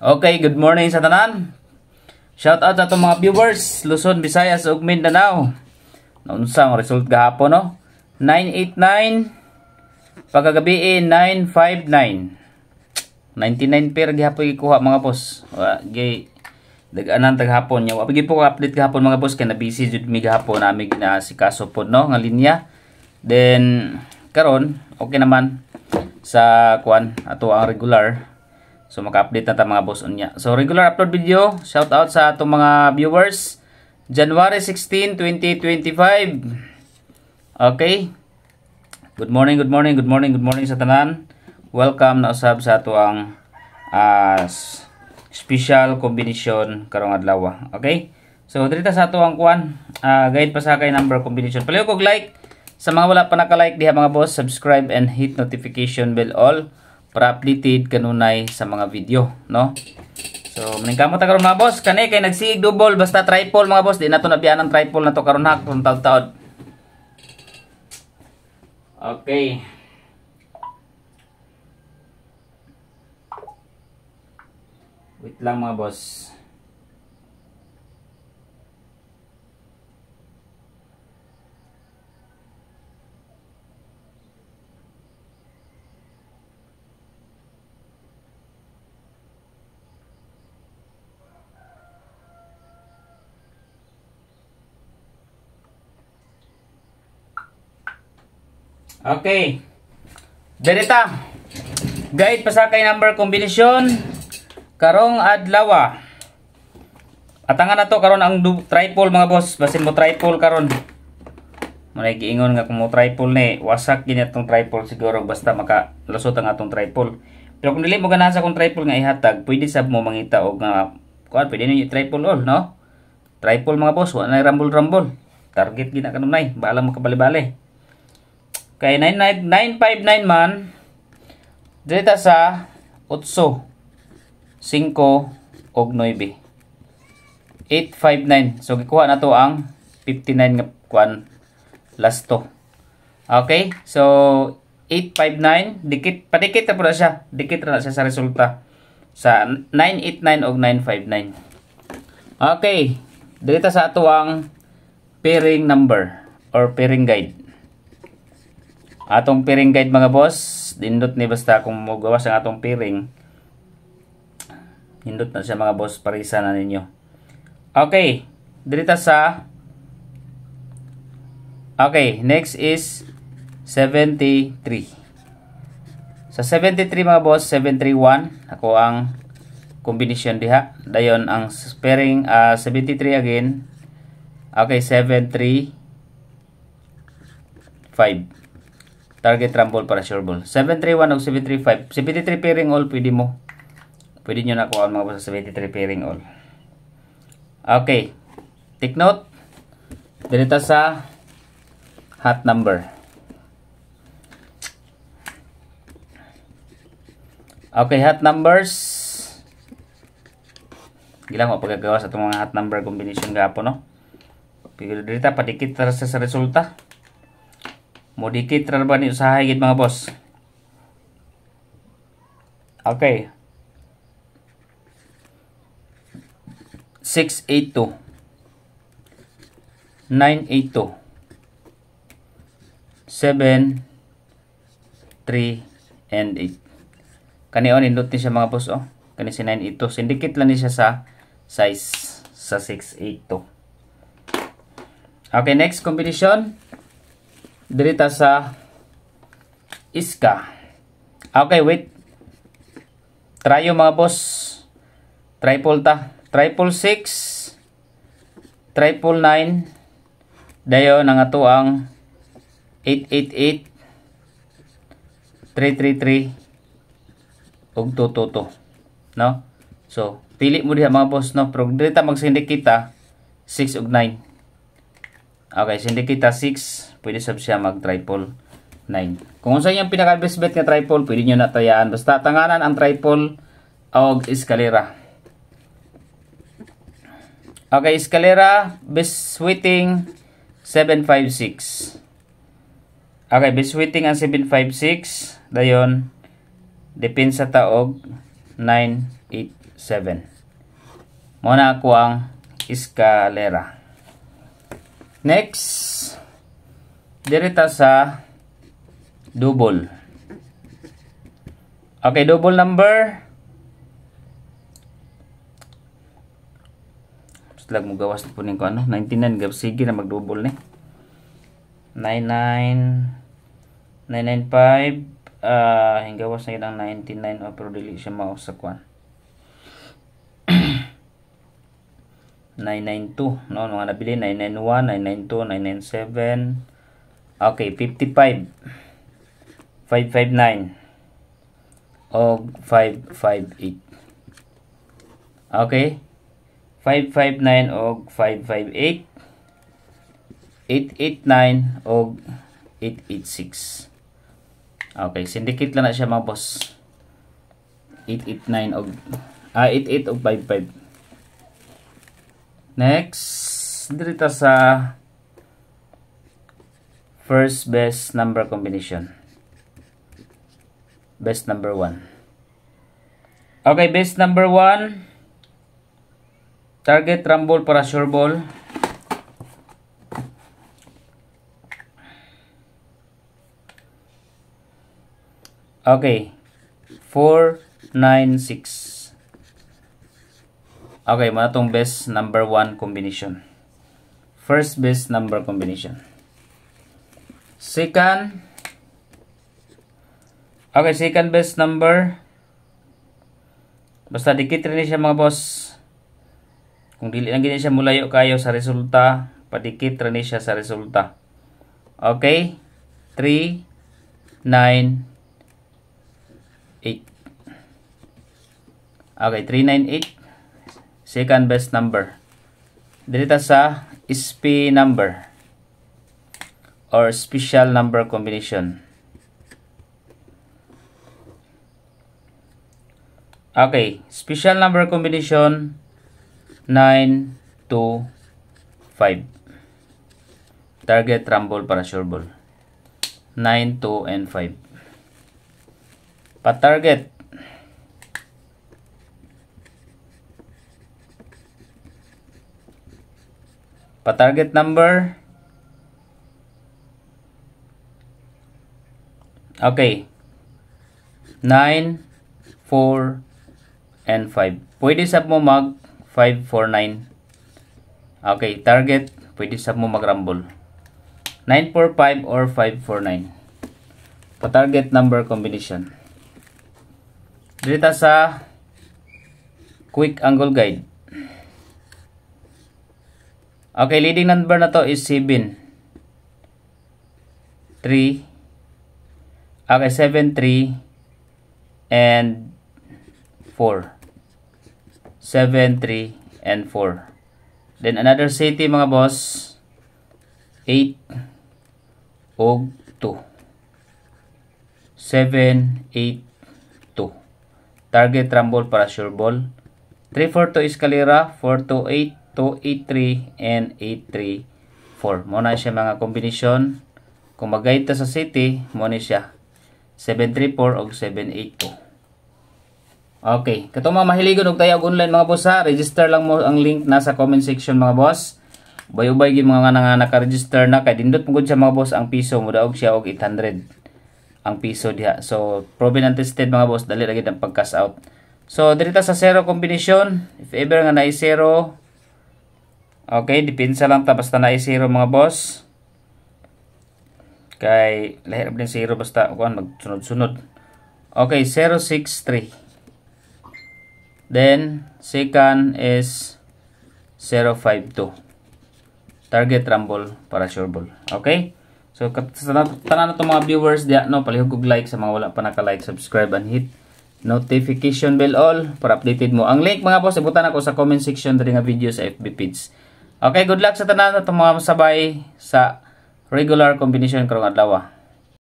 Okay, good morning sa tanan. Shout out sa itong mga viewers, Luzon, Visayas, ug Mindanao. Naunsa ang result gahapon, no? 989, pagkagabi 959. 99 pair gihapon gikuha mga boss. Gay dag-anan taghapon nya. Wa pagi po update gahapon mga boss kay na busy jud mi gahapon nami na si kaso pod no nga linya. Then karon okay naman sa kwan ato ang regular. So maka-update na ta mga boss unya. So regular upload video, shout out sa atong mga viewers. January 16, 2025. Okay. Good morning sa tanan. Welcome na usab sa ato ang special combination karong adlaw. Okay? So dito sa ato ang kwan, guide pa sa kay number combination. Paliw kog like sa mga wala pa naka-like diha mga boss, subscribe and hit notification bell all para updated kanunay sa mga video, no? So, maningkamot ta karon mga boss, kani kay nagsiig double basta triple mga boss, di na to nabiyan ang triple na to karon ha, kung taud-taud. Okay. Wait lang mga boss. Okay. Derita. Guide pasakay number combination karong adlaw. Atangan na to karon ang triple mga boss. Basin mo triple karon. Manay giingon nga kung mo triple ni, wasak gini atong triple siguro basta makalusot ang atong triple. Pero kung dili mo ganahan sa kung triple nga ihatag, pwede sab mo mangita og nga kuan pwede ninyo triple all, no? Triple mga boss, wa na rumble. Target gina kanunay, baala mo kabali-bali. Kay 959 man dito sa 8, 5 og 9. 859. So gikuha na to ang 59 nga kuan last to. Okay? So 859 dikit padikit na pud siya. Dikit ra na siya sa resulta sa 989 og 959. Okay. Dito sa ato ang pairing number or pairing guide. Atong pairing guide mga boss, dindot ni basta kung magawas ang atong pairing. Hindot na siya mga boss, parisa na ninyo. Okay, dito sa okay, next is 73. Sa 73 mga boss, 731 ako ang combination diha. Dayon ang pairing 73 again. Okay, 735. Target rumble para sure ball. 731 o 735. 73 pairing all pwede mo. Pwede nyo na kuha mga boss sa 73 pairing all. Okay. Take note. Dito sa hot number. Okay, hot numbers. Gilang ko pagkagawa sa itong mga hot number combination gapon, no? Pero dito padikit sa resulta. Modikit ra ba ni usahay gid mga boss. Okay. 682 982 7 3 and 8. Kani on indot ni siya mga boss oh. Kani si 982 sindikit lang ni siya sa size sa 682. Okay, next combination. Dirita sa iska. Okay, wait. Try yung mga boss. Triple ta. Triple 6. Triple 9. Dayon ang ato ang 888. 333. Ug 222. No? So, pili mo diha mga boss, no? Pero dirita mag-syndicate kita 6 ug 9. Okay, syndicate kita 6. Pwede sab siya mag triple 9. Kung unsa yung pinaka best bet nga triple, pwede nyo natayaan. Basta tanganan ang triple og escalera. Okay, escalera best weighting 756. Okay, best weighting ang 756. Dayon depensa ta og 988. 7. Muna ako ang eskalera. Next, dirita sa double. Okay, double number. Basta mo gawas po ko ano, 99 gab sige na mag-double ni. 99 995 hinggawas na yun ang 99 pero dili siya mao sa kwan. 992 no mga nabili 991 992 997. Okay, 55 559 og 558. Okay, 559 og 558, 889 og 886. Okay, syndicate lang na siya mga boss. 889 og 88 og 55. Next, dito sa first best number combination. Best number 1. Okay, best number 1. Target rumble para sure ball. Okay, 496. Okay, muna itong best number 1 combination. First best number combination. Second. Okay, second best number. Basta dikit rin siya mga boss. Kung dili lang gini siya mulayo kayo sa resulta, padikit rin siya sa resulta. Okay, 3, 9, 8. Okay, 398. Second best number. Dito sa SP number or special number combination. Okay, special number combination 9, 2, 5. Target rumble para sure ball. 9, 2, and 5. Pa-target. Pa-target number. Okay. 9, 4, and 5. Pwede sab mo mag 5, 4, 9. Okay, target. Pwede sab mo mag rumble. 9, 4, 5 or 5, 4, 9. Pa-target number combination. Dito sa quick angle guide. Okay, leading number na to is 7. 3. Okay, 7, 3, and 4. 7, 3, and 4. Then another city mga boss, 8 og 2. 7, 8, 2. Target rumble para sure ball. 3, 4, 2 escalera, 4, 2, 8, 2, 8, 3, and 8, 3, 4. Muna siya mga kombinasyon. Kung mag-guide ta sa city, muna siya 7, 3, 4 og 7, 8, 2. Okay, katong mga mahiligon og tayog online mga boss ha, register lang mo ang link nasa comment section mga boss. Ubay-ubay gyud mga nga naka-register na kay dindot pugod siya mga boss ang piso mo daog siya og 800 ang piso diha. So, proven and tested mga boss, dali ra gyud ang pag-cash out. So, dito sa zero combination, if ever nga naay zero, okay, depensa lang ta basta naay zero mga boss. Kay lahir din zero basta kuan magsunod-sunod. Okay, 063. Then, second is 052. Target rumble para sure ball. Okay? So, tanan na itong mga viewers diya, no, palihog og like sa mga wala pa naka-like, subscribe, and hit notification bell all para updated mo. Ang link mga boss, ibutan ako sa comment section dali nga video sa FB page. Okay, good luck sa tanan na itong mga masabay sa regular combination karong adlaw.